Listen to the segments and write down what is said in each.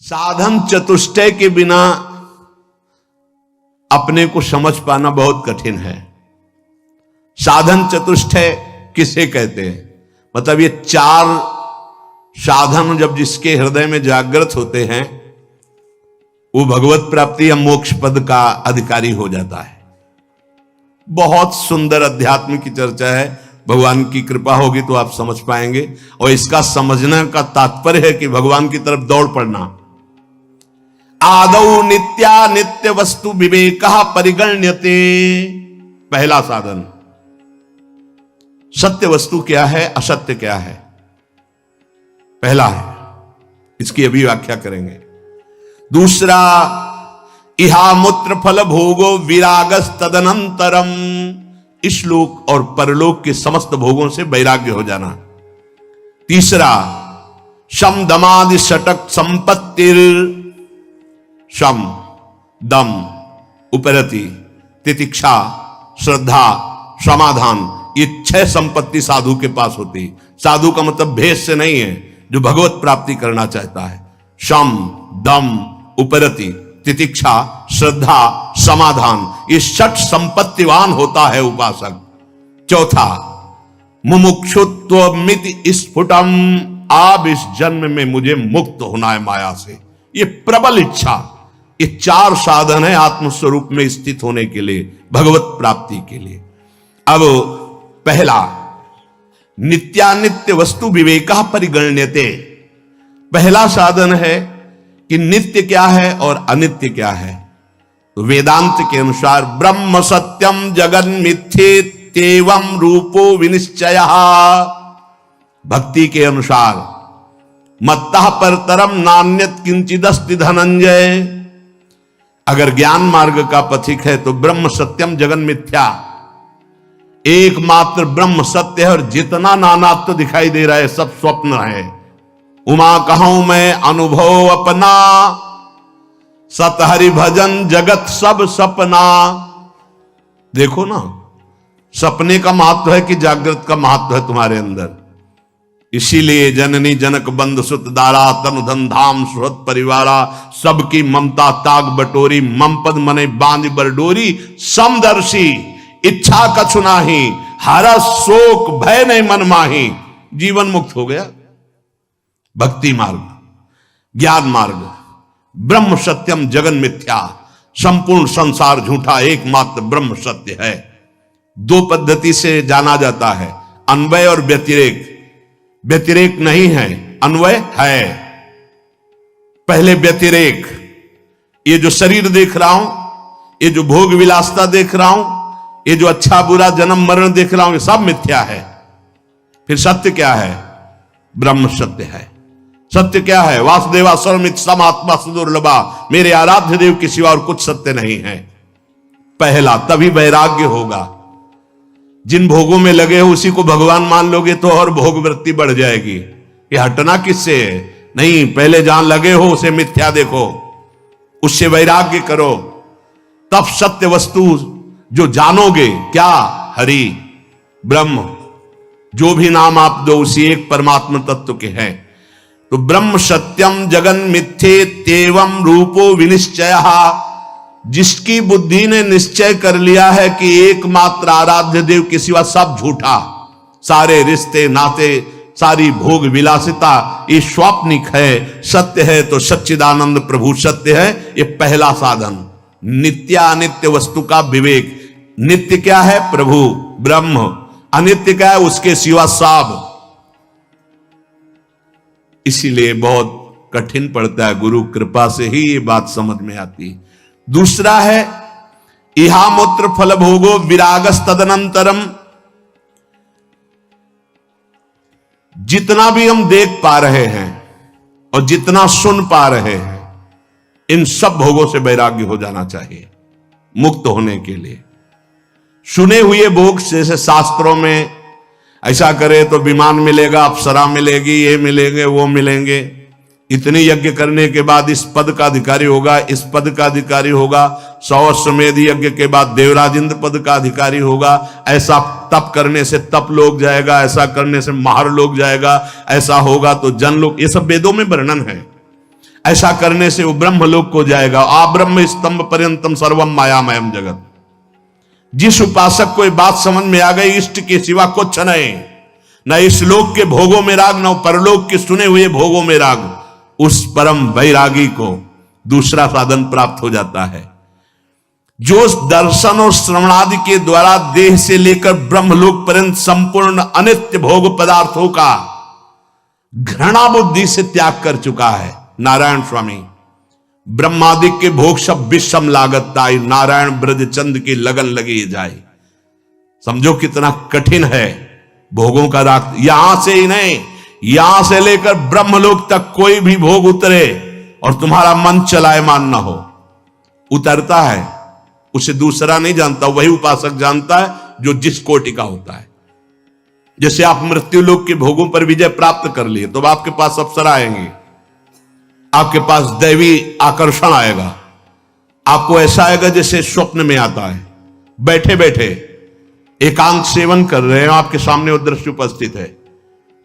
साधन चतुष्टय के बिना अपने को समझ पाना बहुत कठिन है। साधन चतुष्टय किसे कहते हैं? मतलब ये चार साधन जब जिसके हृदय में जागृत होते हैं वो भगवत प्राप्ति या मोक्ष पद का अधिकारी हो जाता है। बहुत सुंदर अध्यात्म की चर्चा है, भगवान की कृपा होगी तो आप समझ पाएंगे। और इसका समझने का तात्पर्य है कि भगवान की तरफ दौड़ पड़ना। आदौ नित्या नित्य वस्तु विवेकः परिगण्यते। पहला साधन, सत्य वस्तु क्या है, असत्य क्या है, पहला है, इसकी अभी व्याख्या करेंगे। दूसरा, इहा मूत्र फल भोगो विरागस तदनंतरम। इस लोक और परलोक के समस्त भोगों से वैराग्य हो जाना। तीसरा, शम दमादि षटक संपत्तिर। शम दम उपरति तितिक्षा श्रद्धा समाधान, ये 6 संपत्ति साधु के पास होती। साधु का मतलब भेष से नहीं है, जो भगवत प्राप्ति करना चाहता है। शम दम उपरति तितिक्षा श्रद्धा समाधान, ये 6 संपत्तिवान होता है उपासक। चौथा, मुमुक्षुत्व मिति स्फुटम। अब इस जन्म में मुझे मुक्त होना है माया से, ये प्रबल इच्छा। ये 4 साधन है आत्मस्वरूप में स्थित होने के लिए, भगवत प्राप्ति के लिए। अब पहला, नित्यानित्य वस्तु विवेकः परिगण्यते। पहला साधन है कि नित्य क्या है और अनित्य क्या है। तो वेदांत के अनुसार ब्रह्म सत्यम जगन मिथ्येत्येवं रूपो विनिश्चयः। भक्ति के अनुसार मत्तः परतरम नान्यत किंचिदस्ति धनंजय। अगर ज्ञान मार्ग का पथिक है तो ब्रह्म सत्यम जगन मिथ्या, एकमात्र ब्रह्म सत्य है और जितना नानात्व दिखाई दे रहा है सब स्वप्न है। उमा कहूं मैं अनुभव अपना, सत हरि भजन जगत सब सपना। देखो ना, सपने का महत्व है कि जागृत का महत्व है तुम्हारे अंदर। इसीलिए जननी जनक बंद सुत दारा तनु धन धाम सुहत परिवारा, सबकी ममता ताग बटोरी, मम पद मने बांध बरडोरी। समदर्शी इच्छा कछु नाही, हरस शोक भय नहीं मन माही। जीवन मुक्त हो गया। भक्ति मार्ग, ज्ञान मार्ग, ब्रह्म सत्यम जगन मिथ्या, संपूर्ण संसार झूठा, एकमात्र ब्रह्म सत्य है। 2 पद्धति से जाना जाता है, अन्वय और व्यतिरेक। व्यतिरेक नहीं है, अन्वय है। पहले व्यतिरेक, ये जो शरीर देख रहा हूं, ये जो भोग विलासता देख रहा हूं, ये जो अच्छा बुरा जन्म मरण देख रहा हूं, ये सब मिथ्या है। फिर सत्य क्या है? ब्रह्म सत्य है। सत्य क्या है? वासुदेवा सर्वमित समात्मा सुदुर्लभा, मेरे आराध्य देव के सिवा और कुछ सत्य नहीं है। पहला, तभी वैराग्य होगा। जिन भोगों में लगे हो उसी को भगवान मान लोगे तो और भोग वृत्ति बढ़ जाएगी। ये हटना किससे है? नहीं, पहले जहां लगे हो उसे मिथ्या देखो, उससे वैराग्य करो, तब सत्य वस्तु जो जानोगे। क्या? हरि ब्रह्म, जो भी नाम आप दो उसी एक परमात्मा तत्व के हैं। तो ब्रह्म सत्यम जगन मिथ्येत्येवं रूपो विनिश्चयः। जिसकी बुद्धि ने निश्चय कर लिया है कि एकमात्र आराध्य देव के सिवा सब झूठा, सारे रिश्ते नाते सारी भोग विलासिता ये स्वप्निक है, सत्य है तो सच्चिदानंद प्रभु सत्य है। ये पहला साधन, नित्यानित्य वस्तु का विवेक। नित्य क्या है? प्रभु ब्रह्म। अनित्य क्या है? उसके सिवा सब। इसीलिए बहुत कठिन पड़ता है, गुरु कृपा से ही ये बात समझ में आती है। दूसरा है, इहा मूत्र फल भोगो विरागस तदनंतरम। जितना भी हम देख पा रहे हैं और जितना सुन पा रहे हैं, इन सब भोगों से वैराग्य हो जाना चाहिए मुक्त होने के लिए। सुने हुए भोग, जैसे शास्त्रों में ऐसा करे तो विमान मिलेगा, अप्सरा मिलेगी, ये मिलेंगे वो मिलेंगे, इतने यज्ञ करने के बाद इस पद का अधिकारी होगा, इस पद का अधिकारी होगा, 100 अश्वमेध यज्ञ के बाद देवराज इंद्र पद का अधिकारी होगा, ऐसा तप करने से तप लोग जाएगा, ऐसा करने से महार लोग जाएगा, ऐसा होगा तो जन लोग, ये सब वेदों में वर्णन है। ऐसा करने से वो ब्रह्मलोक को जाएगा। आ ब्रह्म स्तंभ पर्यंतम सर्वम मायामयम जगत। जिस उपासक को ये बात समझ में आ गई, इष्ट के सिवा कुछ नहीं, न इस लोक के भोगों में राग, न परलोक के सुने हुए भोगों में राग, उस परम वैरागी को दूसरा साधन प्राप्त हो जाता है, जो दर्शन और श्रवणादि के द्वारा देह से लेकर ब्रह्मलोक पर्यंत संपूर्ण अनित्य भोग पदार्थों का घृणा बुद्धि से त्याग कर चुका है। नारायण स्वामी, ब्रह्मादि के भोग सब विषम लागत ताई, नारायण ब्रज चंद की लगन लगी जाए। समझो कितना कठिन है भोगों का राग। यहां से ही नहीं, यहां से लेकर ब्रह्मलोक तक कोई भी भोग उतरे और तुम्हारा मन चलायमान ना हो, उतरता है, उसे दूसरा नहीं जानता, वही उपासक जानता है जो जिस कोटि का होता है। जैसे आप मृत्यु लोक के भोगों पर विजय प्राप्त कर लिए तो आपके पास अप्सरा आएंगे, आपके पास दैवी आकर्षण आएगा, आपको ऐसा आएगा जैसे स्वप्न में आता है। बैठे बैठे एकांत सेवन कर रहे हैं, आपके सामने वो दृश्य उपस्थित है,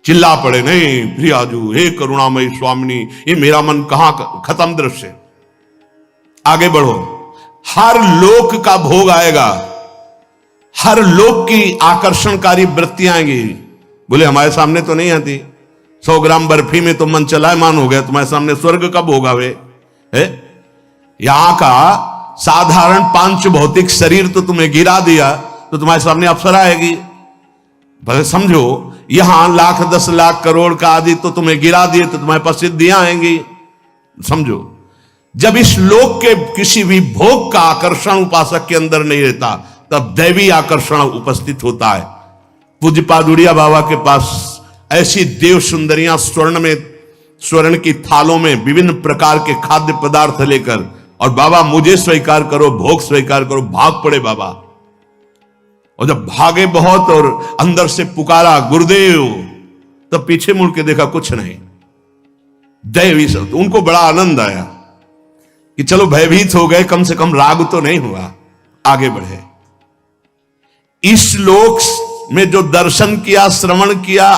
चिल्ला पड़े, नहीं प्रियाजू, हे करुणामयी स्वामिनी, ये मेरा मन कहां खत्म दृश्य, आगे बढ़ो। हर लोक का भोग आएगा, हर लोक की आकर्षणकारी वृत्तियां आएंगी। बोले हमारे सामने तो नहीं आती, 100 ग्राम बर्फी में तो मन चलायमान हो गया, तुम्हारे सामने स्वर्ग का भोग आवे है। यहां का साधारण पांच भौतिक शरीर तो तुम्हें गिरा दिया तो तुम्हारे सामने अप्सरा आएगी। भले समझो, यहां लाख 10 लाख करोड़ का आदि तो तुम्हें गिरा दिए तो तुम्हारे पास सिद्धियां आएंगी। समझो, जब इस लोक के किसी भी भोग का आकर्षण उपासक के अंदर नहीं रहता तब दैवी आकर्षण उपस्थित होता है। पूज्य पादुड़िया बाबा के पास ऐसी देव सुंदरियां स्वर्ण की थालों में विभिन्न प्रकार के खाद्य पदार्थ लेकर, और बाबा मुझे स्वीकार करो, भोग स्वीकार करो, भाग पड़े बाबा। और जब भागे बहुत और अंदर से पुकारा गुरुदेव, तब पीछे मुड़ के देखा कुछ नहीं, दैवी सब। उनको बड़ा आनंद आया कि चलो भयभीत हो गए, कम से कम राग तो नहीं हुआ, आगे बढ़े। इस लोक में जो दर्शन किया, श्रवण किया,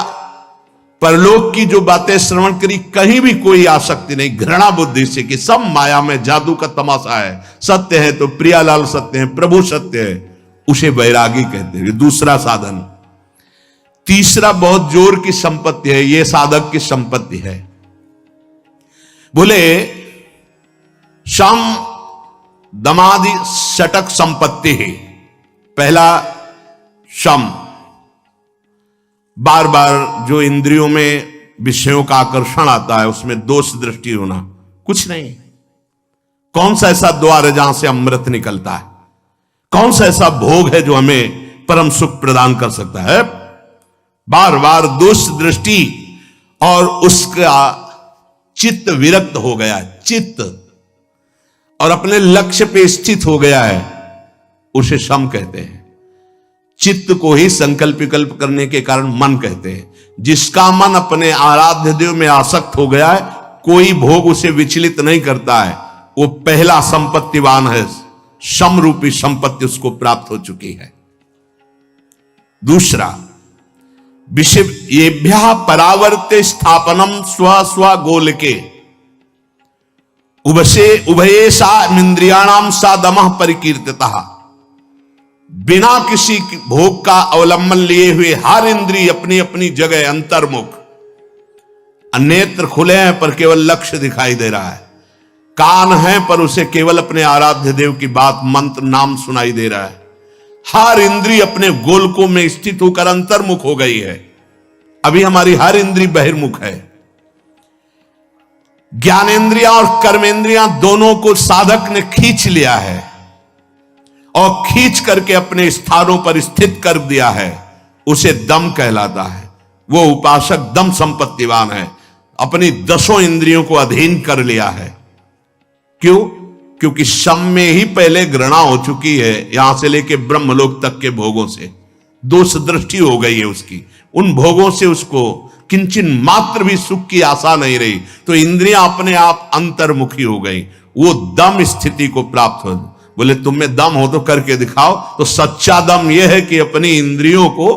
परलोक की जो बातें श्रवण करी, कहीं भी कोई आसक्ति नहीं, घृणा बुद्धि से कि सब माया में जादू का तमाशा है, सत्य है तो प्रियालाल सत्य है, प्रभु सत्य है, उसे वैरागी कहते हैं। दूसरा साधन। तीसरा बहुत जोर की संपत्ति है, यह साधक की संपत्ति है। बोले शम दमादि षटक संपत्ति है। पहला शम, बार बार जो इंद्रियों में विषयों का आकर्षण आता है उसमें दोष दृष्टि होना, कुछ नहीं। कौन सा ऐसा द्वार है जहां से अमृत निकलता है? कौन सा ऐसा भोग है जो हमें परम सुख प्रदान कर सकता है? बार बार दोष दृष्टि, और उसका चित्त विरक्त हो गया है, चित्त, और अपने लक्ष्य पे स्थित हो गया है, उसे शम कहते हैं। चित्त को ही संकल्प विकल्प करने के कारण मन कहते हैं। जिसका मन अपने आराध्य देव में आसक्त हो गया है, कोई भोग उसे विचलित नहीं करता है, वो पहला संपत्तिवान है। शम रूपी संपत्ति उसको प्राप्त हो चुकी है। दूसरा, विषयेभ्यः परावर्ते स्थापनम स्व स्व गोलके उभयेषा इंद्रियाणाम सा दमः परिकीर्तितः। बिना किसी भोग का अवलंबन लिए हुए हर इंद्रिय अपनी अपनी जगह अंतर्मुख। नेत्र खुले हैं पर केवल लक्ष्य दिखाई दे रहा है, कान है पर उसे केवल अपने आराध्य देव की बात, मंत्र, नाम सुनाई दे रहा है। हर इंद्रिय अपने गोलकों में स्थित होकर अंतर्मुख हो गई है। अभी हमारी हर इंद्रिय बहिर्मुख है। ज्ञानेंद्रियां और कर्मेंद्रियां दोनों को साधक ने खींच लिया है और खींच करके अपने स्थानों पर स्थित कर दिया है, उसे दम कहलाता है। वो उपासक दम संपत्तिवान है, अपनी 10 इंद्रियों को अधीन कर लिया है। क्यों? क्योंकि शम में ही पहले घृणा हो चुकी है, यहां से लेके ब्रह्मलोक तक के भोगों से दोष दृष्टि हो गई है उसकी। उन भोगों से उसको किंचन मात्र भी सुख की आशा नहीं रही, तो इंद्रियां अपने आप अंतर्मुखी हो गई। वो दम स्थिति को प्राप्त हो। बोले तुम में दम हो तो करके दिखाओ। तो सच्चा दम यह है कि अपनी इंद्रियों को,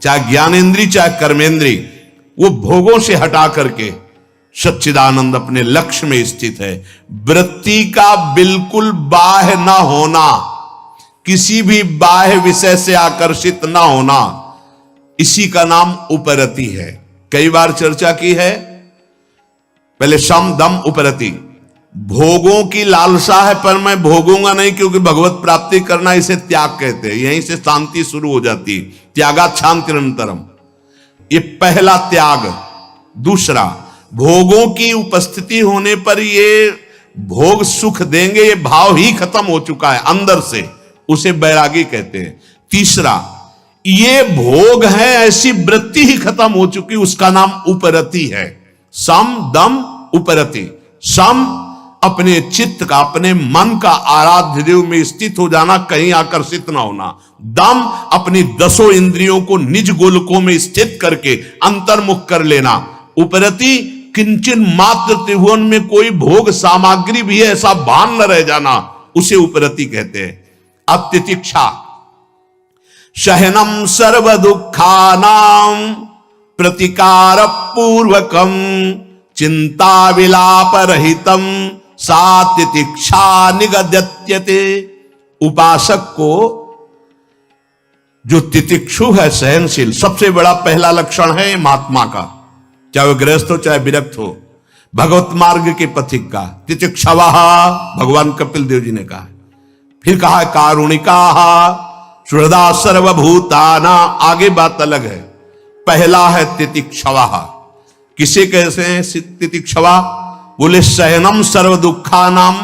चाहे ज्ञानेंद्री चाहे कर्मेंद्री, वो भोगों से हटा करके सच्चिदानंद अपने लक्ष्य में स्थित है। वृत्ति का बिल्कुल बाह्य न होना, किसी भी बाह्य विषय से आकर्षित न होना, इसी का नाम उपरति है। कई बार चर्चा की है। पहले सम दम उपरति, भोगों की लालसा है पर मैं भोगूंगा नहीं, क्योंकि भगवत प्राप्ति करना इसे त्याग कहते हैं। यहीं से शांति शुरू हो जाती है। त्यागात् शांतिरंतरम, ये पहला त्याग। दूसरा, भोगों की उपस्थिति होने पर ये भोग सुख देंगे, ये भाव ही खत्म हो चुका है अंदर से, उसे वैरागी कहते हैं। तीसरा, ये भोग है ऐसी वृत्ति ही खत्म हो चुकी, उसका नाम उपरति है। सम दम उपरति। सम अपने चित्त का, अपने मन का आराध्य देव में स्थित हो जाना, कहीं आकर्षित ना होना। दम अपनी 10 इंद्रियों को निज गोलकों में स्थित करके अंतर्मुख कर लेना। उपरति, किंचन मात्र त्रिभुवन में कोई भोग सामग्री भी है ऐसा भान न रह जाना, उसे उपरति कहते हैं। अब तितिक्षा, सहनम सर्व दुखानां प्रतिकार पूर्वकम चिंता विलाप रहितम सा तितिक्षा निगद्यते। उपासक को जो तितिक्षु है, सहनशील, सबसे बड़ा पहला लक्षण है महात्मा का, चाहे वह गृहस्थ हो चाहे विरक्त हो, भगवत मार्ग के पथिक का। तितिक्षवः, भगवान कपिल देव जी ने कहा। फिर कहा है कारुणिका सुहृदा सर्वभूताना, आगे बात अलग है। पहला है तितिक्षवः। किसे कहते हैं तितिक्षवा? बोले सहनम सर्व दुखानाम,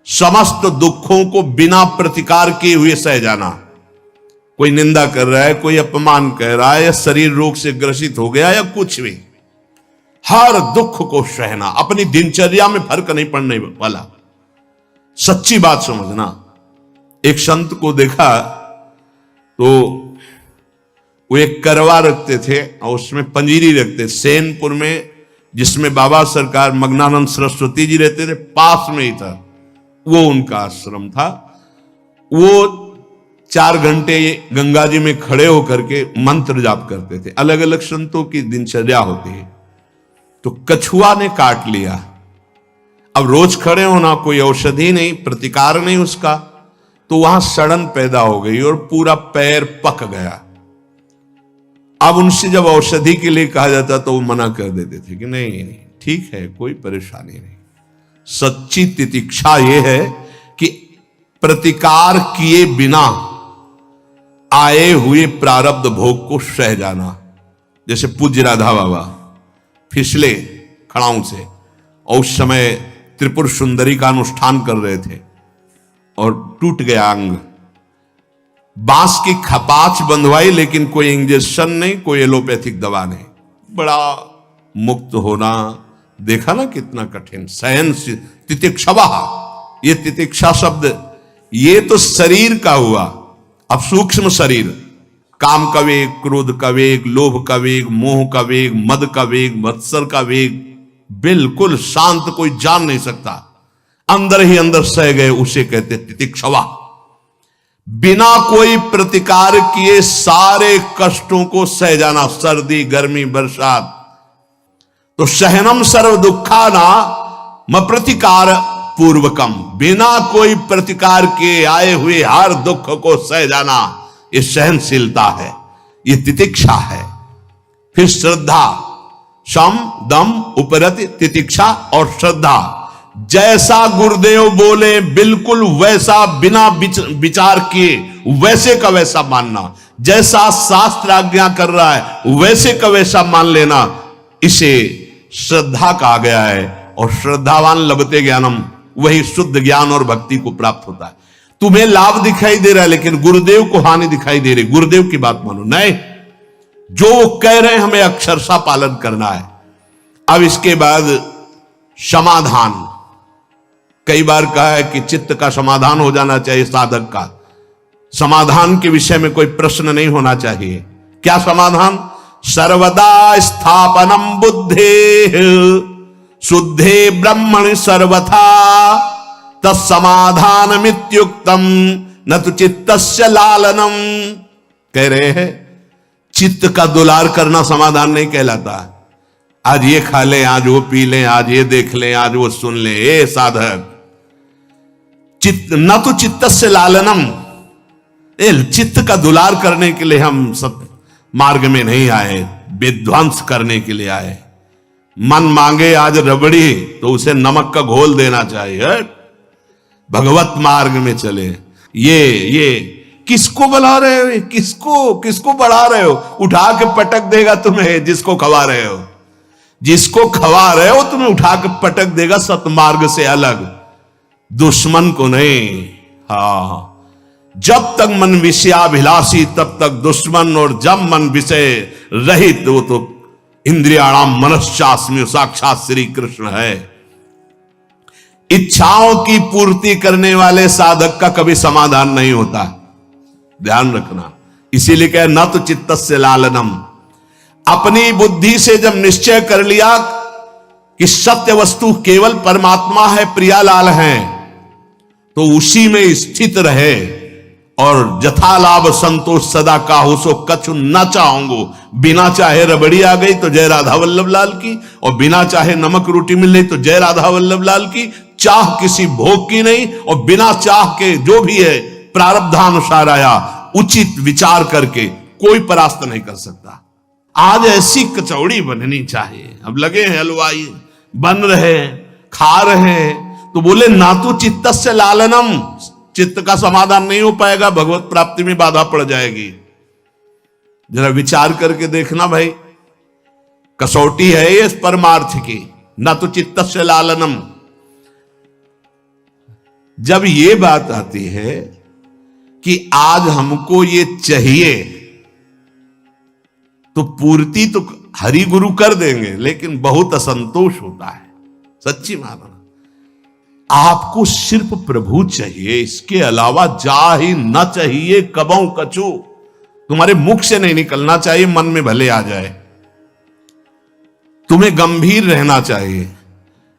समस्त दुखों को बिना प्रतिकार किए हुए सह जाना। कोई निंदा कर रहा है, कोई अपमान कर रहा है, या शरीर रोग से ग्रसित हो गया, या कुछ भी, हर दुख को सहना, अपनी दिनचर्या में फर्क नहीं पड़ने वाला। सच्ची बात समझना। एक संत को देखा तो वो एक करवा रखते थे और उसमें पंजीरी रखते, सेनपुर में, जिसमें बाबा सरकार मग्नानंद सरस्वती जी रहते थे, पास में ही था, वो उनका आश्रम था। वो 4 घंटे गंगा जी में खड़े होकर के मंत्र जाप करते थे। अलग अलग संतों की दिनचर्या होती है। तो कछुआ ने काट लिया। अब रोज खड़े होना, कोई औषधि नहीं, प्रतिकार नहीं उसका, तो वहां सड़न पैदा हो गई और पूरा पैर पक गया। अब उनसे जब औषधि के लिए कहा जाता तो वो मना कर देते थे कि नहीं नहीं ठीक है, कोई परेशानी नहीं। सच्ची तितिक्षा यह है कि प्रतिकार किए बिना आए हुए प्रारब्ध भोग को सह जाना। जैसे पूज्य राधा बाबा फिसले खड़ाऊ से, और उस समय त्रिपुर सुंदरी का अनुष्ठान कर रहे थे और टूट गया अंग। बांस की खपाच बंधवाई, लेकिन कोई इंजेक्शन नहीं, कोई एलोपैथिक दवा नहीं। बड़ा मुक्त होना, देखा ना कितना कठिन। सहन तितिक्षवा, ये तितिक्षा शब्द, ये तो शरीर का हुआ। अब सूक्ष्म शरीर, काम का वेग, क्रोध का वेग, लोभ का वेग, मोह का वेग, मद का वेग, मत्सर का वेग, बिल्कुल शांत, कोई जान नहीं सकता, अंदर ही अंदर सह गए, उसे कहते तितिक्षवा। बिना कोई प्रतिकार किए सारे कष्टों को सह जाना, सर्दी गर्मी बरसात। तो सहनम सर्व दुखाना म प्रतिकार पूर्वकम, बिना कोई प्रतिकार के आए हुए हर दुख को सह जाना, ये सहनशीलता है, ये तितिक्षा है। फिर श्रद्धा, सम दम उपरति तितिक्षा और श्रद्धा। जैसा गुरुदेव बोले बिल्कुल वैसा, बिना विचार किए वैसे का वैसा मानना। जैसा शास्त्र आज्ञा कर रहा है वैसे का वैसा मान लेना, इसे श्रद्धा कहा गया है। और श्रद्धावान लभते ज्ञानम, वही शुद्ध ज्ञान और भक्ति को प्राप्त होता है। तुम्हें लाभ दिखाई दे रहा है लेकिन गुरुदेव को हानि दिखाई दे रही, गुरुदेव की बात मानो। नहीं, जो वो कह रहे हैं हमें अक्षरशः पालन करना है। अब इसके बाद समाधान, कई बार कहा है कि चित्त का समाधान हो जाना चाहिए साधक का। समाधान के विषय में कोई प्रश्न नहीं होना चाहिए। क्या समाधान? सर्वदा स्थापनम बुद्धे शुद्धे ब्रह्मणि सर्वथा तत्समाधान मित्युक्तम न तो चित्तस्य लालनम। कह रहे हैं चित्त का दुलार करना समाधान नहीं कहलाता। आज ये खा लें, आज वो पी लें, आज ये देख लें, आज वो सुन लें। ए साधक, चित्त न तो चित्त से लालनम, चित्त का दुलार करने के लिए हम सब मार्ग में नहीं आए, विध्वंस करने के लिए आए। मन मांगे आज रबड़ी तो उसे नमक का घोल देना चाहिए। भगवत मार्ग में चले। ये किसको बुला रहे हो? किसको बढ़ा रहे हो? उठा के पटक देगा तुम्हें जिसको खवा रहे हो। जिसको खवा रहे हो तुम्हें उठा के पटक देगा सतमार्ग से अलग, दुश्मन को नहीं। हाँ, जब तक मन विषयाभिलाषी तब तक दुश्मन, और जब मन विषय रहित वो तो इंद्रियाणाम मनश्चास्मि, साक्षात श्री कृष्ण है। इच्छाओं की पूर्ति करने वाले साधक का कभी समाधान नहीं होता, ध्यान रखना। इसीलिए कहे न तो चित्तस्य लालनम। अपनी बुद्धि से जब निश्चय कर लिया कि सत्य वस्तु केवल परमात्मा है, प्रियालाल है, तो उसी में स्थित रहे और जथा लाभ संतोष सदा काहू सो कछु न चाहूंगो। बिना चाहे रबड़ी आ गई तो जय राधा वल्लभ लाल की, और बिना चाहे नमक रोटी मिल रही तो जय राधा वल्लभ लाल की। चाह किसी भोग की नहीं, और बिना चाह के जो भी है प्रारब्धानुसार आया, उचित विचार करके कोई परास्त नहीं कर सकता। आज ऐसी कचौड़ी बननी चाहिए। अब लगे हैं हलवाई, बन रहे, खा रहे, तो बोले ना तो चित्त से लालनम, चित्त का समाधान नहीं हो पाएगा, भगवत प्राप्ति में बाधा पड़ जाएगी। जरा विचार करके देखना भाई, कसौटी है ये परमार्थ की। ना तो चित्त से लालनम। जब ये बात आती है कि आज हमको ये चाहिए, तो पूर्ति तो हरि गुरु कर देंगे, लेकिन बहुत असंतोष होता है। सच्ची मानना, आपको सिर्फ प्रभु चाहिए, इसके अलावा जा ही न चाहिए कबहू कछु। तुम्हारे मुख से नहीं निकलना चाहिए, मन में भले आ जाए। तुम्हें गंभीर रहना चाहिए।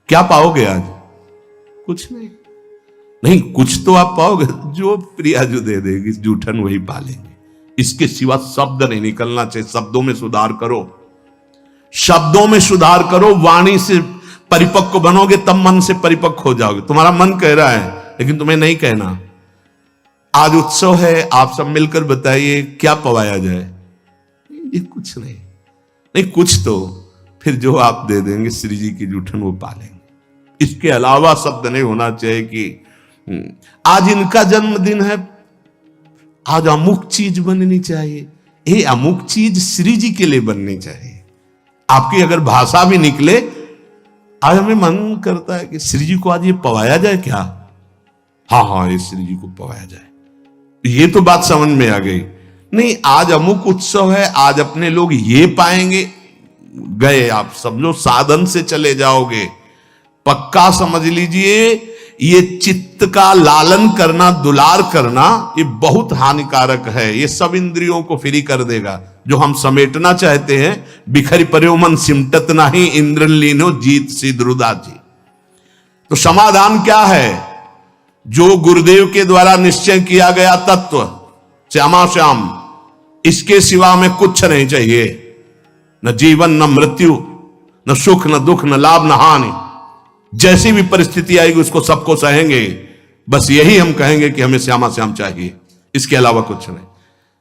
क्या पाओगे आज? कुछ नहीं। नहीं, कुछ तो आप पाओगे, जो प्रिया जो दे देगी जूठन वही पालेंगे। इसके सिवा शब्द नहीं निकलना चाहिए। शब्दों में सुधार करो, शब्दों में सुधार करो। वाणी से परिपक्व बनोगे तब मन से परिपक्व हो जाओगे। तुम्हारा मन कह रहा है लेकिन तुम्हें नहीं कहना। आज उत्सव है, आप सब मिलकर बताइए क्या पवाया जाए। ये कुछ नहीं, नहीं कुछ तो फिर जो आप दे देंगे श्री जी की जूठन वो पालेंगे। इसके अलावा शब्द नहीं होना चाहिए कि आज इनका जन्मदिन है, आज अमुक चीज बननी चाहिए। ये अमुक चीज श्री जी के लिए बननी चाहिए। आपकी अगर भाषा भी निकले, आज हमें मन करता है कि श्री जी को आज ये पवाया जाए क्या? हाँ, ये श्री जी को पवाया जाए। ये तो बात समझ में आ गई। नहीं, आज अमुक उत्सव है, आज अपने लोग ये पाएंगे। गए आप समझो, साधन से चले जाओगे। पक्का समझ लीजिए, ये चित्त का लालन करना, दुलार करना, ये बहुत हानिकारक है। ये सब इंद्रियों को फ्री कर देगा। जो हम समेटना चाहते हैं, बिखरी पर्यो मन सिमटत नहीं, इंद्र लीनो जीत सी द्रुदा जी। तो समाधान क्या है? जो गुरुदेव के द्वारा निश्चय किया गया तत्व, श्यामा श्याम, इसके सिवा में कुछ नहीं चाहिए। न जीवन, न मृत्यु, न सुख, न दुख, न लाभ, न हानि। जैसी भी परिस्थिति आएगी उसको सबको सहेंगे। बस यही हम कहेंगे कि हमें श्यामा श्याम चाहिए, इसके अलावा कुछ नहीं।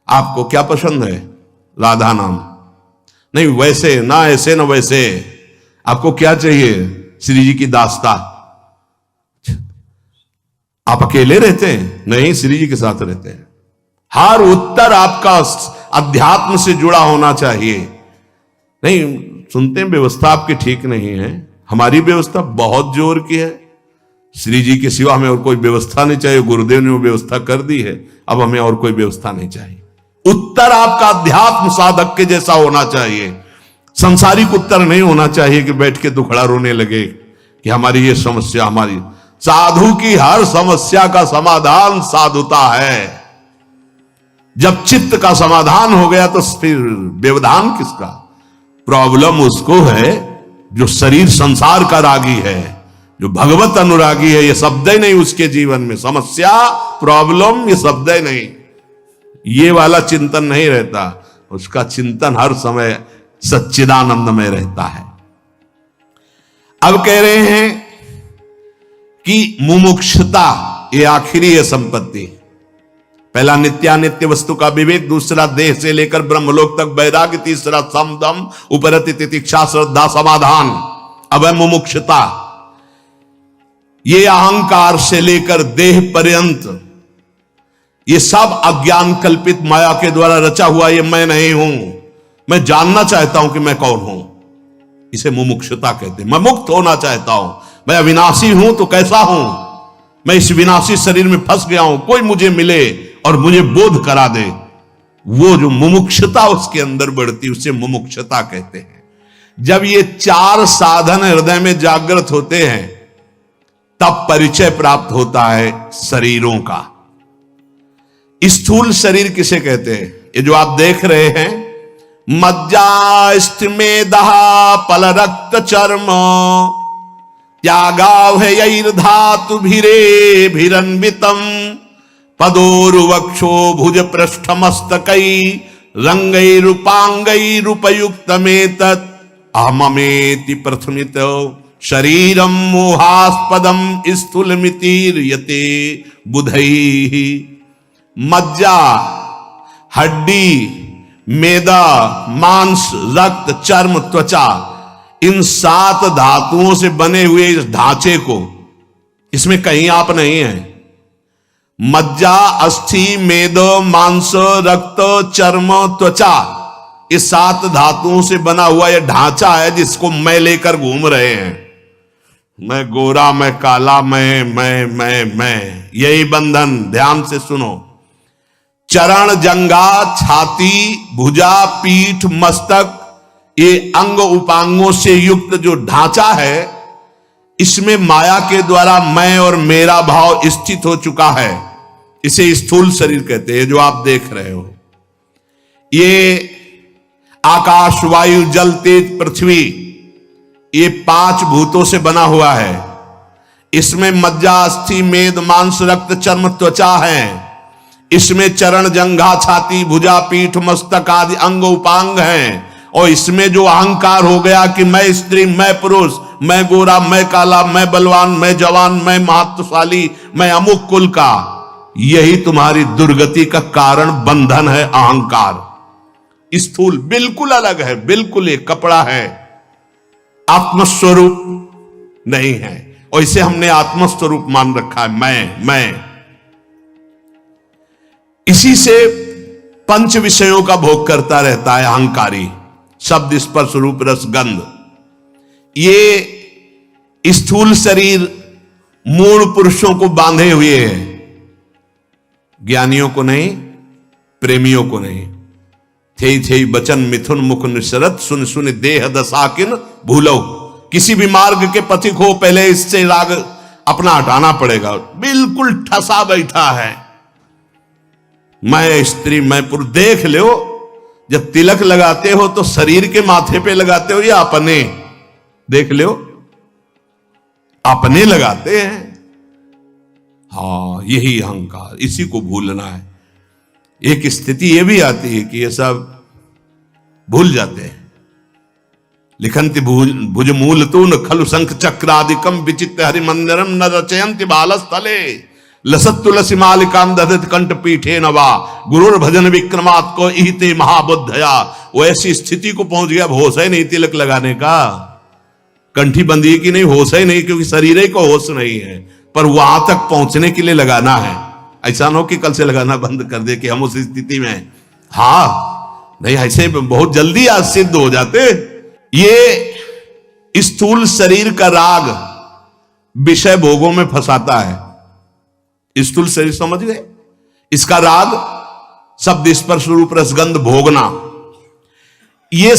आपको क्या पसंद है? राधा नाम नहीं, वैसे ना, ऐसे ना वैसे। आपको क्या चाहिए? श्री जी की दास्ता। आप अकेले रहते हैं? नहीं, श्री जी के साथ रहते हैं। हर उत्तर आपका अध्यात्म से जुड़ा होना चाहिए। नहीं, सुनते हैं व्यवस्था आपकी ठीक नहीं है। हमारी व्यवस्था बहुत जोर की है। श्री जी के सिवा हमें और कोई व्यवस्था नहीं चाहिए। गुरुदेव ने वो व्यवस्था कर दी है, अब हमें और कोई व्यवस्था नहीं चाहिए। उत्तर आपका अध्यात्म साधक के जैसा होना चाहिए। संसारिक उत्तर नहीं होना चाहिए कि बैठ के दुखड़ा रोने लगे कि हमारी ये समस्या, हमारी। साधु की हर समस्या का समाधान साधुता है। जब चित्त का समाधान हो गया तो फिर व्यवधान किसका? प्रॉब्लम उसको है जो शरीर संसार का रागी है, जो भगवत अनुरागी है। ये शब्द ही नहीं उसके जीवन में। समस्या, प्रॉब्लम, ये शब्द ही नहीं। ये वाला चिंतन नहीं रहता। उसका चिंतन हर समय सच्चिदानंद में रहता है। अब कह रहे हैं कि मुमुक्षुता ये आखिरी है संपत्ति। पहला नित्यानित्य वस्तु का विवेक, दूसरा देह से लेकर ब्रह्मलोक तक वैराग्य, तीसरा सम दम उपरति तितिक्षा श्रद्धा समाधान। अब है मुमुक्षुता। ये अहंकार से लेकर देह पर्यंत ये सब अज्ञान कल्पित माया के द्वारा रचा हुआ ये मैं नहीं हूं, मैं जानना चाहता हूं कि मैं कौन हूं, इसे मुमुक्षुता कहते हैं। मैं मुक्त होना चाहता हूं, मैं अविनाशी हूं तो कैसा हूं, मैं इस विनाशी शरीर में फंस गया हूं, कोई मुझे मिले और मुझे बोध करा दे। वो जो मुमुक्षुता उसके अंदर बढ़ती उसे मुमुक्षुता कहते हैं। जब ये चार साधन हृदय में जागृत होते हैं तब परिचय प्राप्त होता है शरीरों का। स्थूल शरीर किसे कहते हैं? ये जो आप देख रहे हैं, मज्जा स्थिमेदः पल रक्त चर्म त्यागाव है यैर्धातु भिरे भिरन्वितम पदोरुवक्षो भुज पृष्ठ मस्तकै रंगैरुपांगैरुपयुक्तमेतत् अहममेति प्रथमित शरीरम मोहास्पदम स्थूलमितिर्यते बुधैः। मज्जा हड्डी, मेदा, मांस, रक्त, चर्म, त्वचा, इन 7 धातुओं से बने हुए इस ढांचे को, इसमें कहीं आप नहीं है। मज्जा, अस्थि, मेद, मांस, रक्त, चर्म, त्वचा, ये 7 धातुओं से बना हुआ यह ढांचा है जिसको मैं लेकर घूम रहे हैं। मैं गोरा, मैं काला, मैं, यही बंधन। ध्यान से सुनो। चरण, जंघा, छाती, भुजा, पीठ, मस्तक, ये अंग उपांगों से युक्त जो ढांचा है, इसमें माया के द्वारा मैं और मेरा भाव स्थित हो चुका है। इसे स्थूल शरीर कहते हैं जो आप देख रहे हो। ये आकाश, वायु, जल, तेज, पृथ्वी, ये 5 भूतों से बना हुआ है। इसमें मज्जा, अस्थि, मेद, मांस, रक्त, चर्म, त्वचा है। इसमें चरण, जंघा, छाती, भुजा, पीठ, मस्तक आदि अंग उपांग हैं। और इसमें जो अहंकार हो गया कि मैं स्त्री, मैं पुरुष, मैं गोरा, मैं काला, मैं बलवान, मैं जवान, मैं महत्वशाली, मैं अमुक कुल का, यही तुम्हारी दुर्गति का कारण बंधन है। अहंकार स्थूल बिल्कुल अलग है, बिल्कुल एक कपड़ा है, आत्मस्वरूप नहीं है। और इसे हमने आत्मस्वरूप मान रखा है, मैं। इसी से 5 विषयों का भोग करता रहता है अहंकारी। शब्द, स्पर्श, रूप, रस, गंध। ये स्थूल शरीर मूल पुरुषों को बांधे हुए है, ज्ञानियों को नहीं, प्रेमियों को नहीं। थे बचन मिथुन मुख निसरत सुन सुन देह दशाकिन भूलो। किसी भी मार्ग के पथिक हो, पहले इससे राग अपना हटाना पड़ेगा। बिल्कुल ठसा बैठा है, मैं स्त्री, मैं पुरुष। देख लो, जब तिलक लगाते हो तो शरीर के माथे पे लगाते हो या अपने? देख लो, अपने लगाते हैं। हाँ, यही अहंकार, इसी को भूलना है। एक स्थिति यह भी आती है कि ये सब भूल जाते हैं। लिखंति भुज मूल तो न खलु शंख चक्रादिकम विचित्र हरिमंदिरम न रचयंति बालस्थले लसत तुलसी मालिकाम दधत कंठ पीठे नवा गुरुर भजन विक्रमात् को इहिते महाबुद्धया। वो ऐसी स्थिति को पहुंच गया, होश है नहीं तिलक लगाने का, कंठी बंदी की नहीं, होश है नहीं, क्योंकि शरीर ही को होश नहीं है। पर वहां तक पहुंचने के लिए लगाना है। ऐसा ना हो कि कल से लगाना बंद कर दे कि हम उस स्थिति में, हाँ नहीं, ऐसे बहुत जल्दी आज सिद्ध हो जाते। ये स्थूल शरीर का राग विषय भोगों में फंसाता है। स्थूल शरीर समझ गए? इसका राग शब्द, स्पर्श, रूप, रसगंध भोगना, ये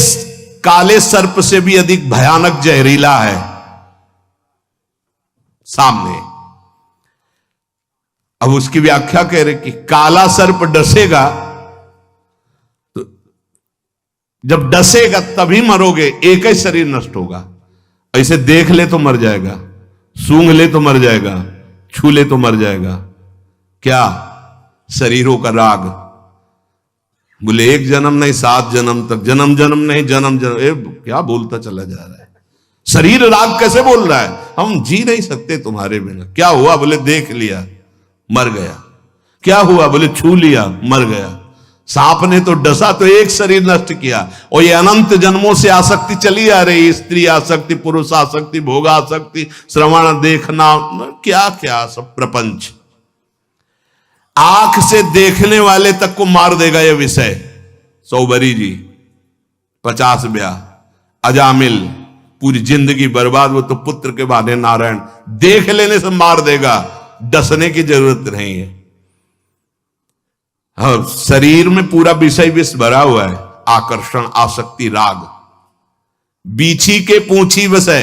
काले सर्प से भी अधिक भयानक जहरीला है। सामने अब उसकी व्याख्या कह रहे कि काला सर्प डसेगा तो जब डसेगा तभी मरोगे, एक ही शरीर नष्ट होगा। ऐसे देख ले तो मर जाएगा, सूंघ ले तो मर जाएगा, छू ले तो मर जाएगा। क्या? शरीरों का राग। बोले 1 जन्म नहीं 7 जन्म तक, जन्म जन्म नहीं जन्म जन्म, क्या बोलता चला जा रहा है। शरीर राग कैसे बोल रहा है, हम जी नहीं सकते तुम्हारे बिना। क्या हुआ, बोले देख लिया मर गया। क्या हुआ, बोले छू लिया मर गया। सांप ने तो डसा तो एक शरीर नष्ट किया, और ये अनंत जन्मों से आसक्ति चली आ रही, स्त्री आसक्ति, पुरुष आसक्ति, भोग आसक्ति, श्रवण देखना, क्या क्या सब प्रपंच। आंख से देखने वाले तक को मार देगा यह विषय। सौबरी जी 50 ब्याह, अजामिल पूरी जिंदगी बर्बाद, वो तो पुत्र के बहाने नारायण, देख लेने से मार देगा, डसने की जरूरत नहीं है। हाँ, शरीर में पूरा विषय विष भरा हुआ है, आकर्षण, आसक्ति, राग। बीछी के पूंछी बसे,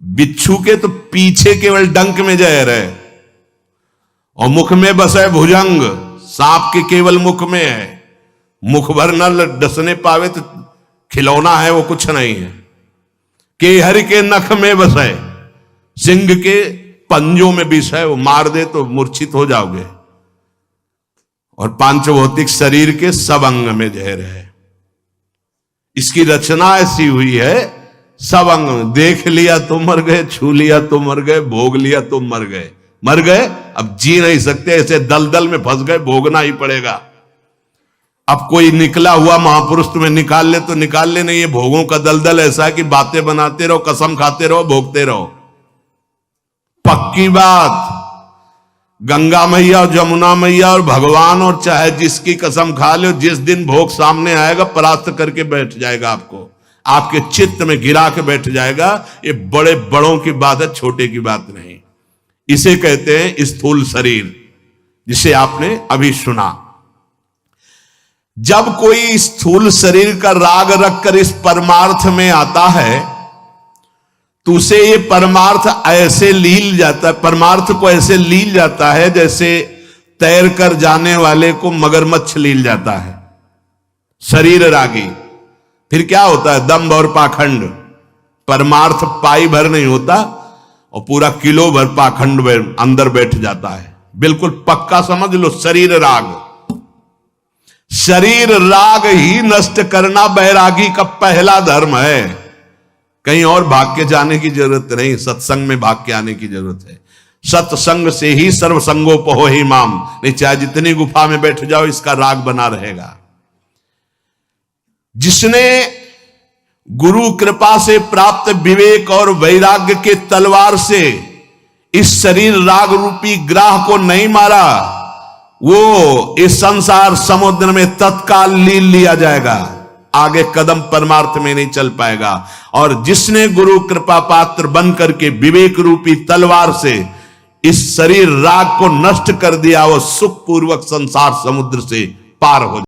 बिच्छू के तो पीछे केवल डंक में जहर है, और मुख में बसे भुजंग, सांप के केवल मुख में है। मुख भर न डसने पावे तो खिलौना है, वो कुछ नहीं है। केहर के नख में बसे, सिंह के पंजों में विष है, वो मार दे तो मूर्छित हो जाओगे। और पांचभौतिक शरीर के सब अंग में जहर है। इसकी रचना ऐसी हुई है, सब अंग में। देख लिया तो मर गए, छू लिया तो मर गए, भोग लिया तो मर गए। मर गए, अब जी नहीं सकते, ऐसे दलदल में फंस गए, भोगना ही पड़ेगा। अब कोई निकला हुआ महापुरुष तुम्हें निकाल ले तो निकाल ले, नहीं, ये भोगों का दलदल ऐसा है कि बातें बनाते रहो, कसम खाते रहो, भोगते रहो। पक्की बात, गंगा मैया और जमुना मैया और भगवान और चाहे जिसकी कसम खा लो, जिस दिन भोग सामने आएगा परास्त करके बैठ जाएगा, आपको आपके चित्त में गिरा के बैठ जाएगा। ये बड़े बड़ों की बात है, छोटे की बात नहीं। इसे कहते हैं स्थूल शरीर, जिसे आपने अभी सुना। जब कोई स्थूल शरीर का राग रखकर इस परमार्थ में आता है तो उसे ये परमार्थ ऐसे लील जाता है, परमार्थ को ऐसे लील जाता है जैसे तैर कर जाने वाले को मगरमच्छ लील जाता है। शरीर रागी। फिर क्या होता है, दंभ और पाखंड। परमार्थ पाई भर नहीं होता और पूरा किलो भर पाखंड में अंदर बैठ जाता है। बिल्कुल पक्का समझ लो, शरीर राग। शरीर राग ही नष्ट करना बैरागी का पहला धर्म है। कहीं और भाग के जाने की जरूरत नहीं, सत्संग में भाग के आने की जरूरत है। सत्संग से ही सर्वसंगोपहो ही माम, नहीं चाहे जितनी गुफा में बैठ जाओ, इसका राग बना रहेगा। जिसने गुरु कृपा से प्राप्त विवेक और वैराग्य के तलवार से इस शरीर राग रूपी ग्राह को नहीं मारा, वो इस संसार समुद्र में तत्काल लीन लिया जाएगा, आगे कदम परमार्थ में नहीं चल पाएगा। और जिसने गुरु कृपा पात्र बन करके विवेक रूपी तलवार से इस शरीर राग को नष्ट कर दिया, वो सुखपूर्वक संसार समुद्र से पार हो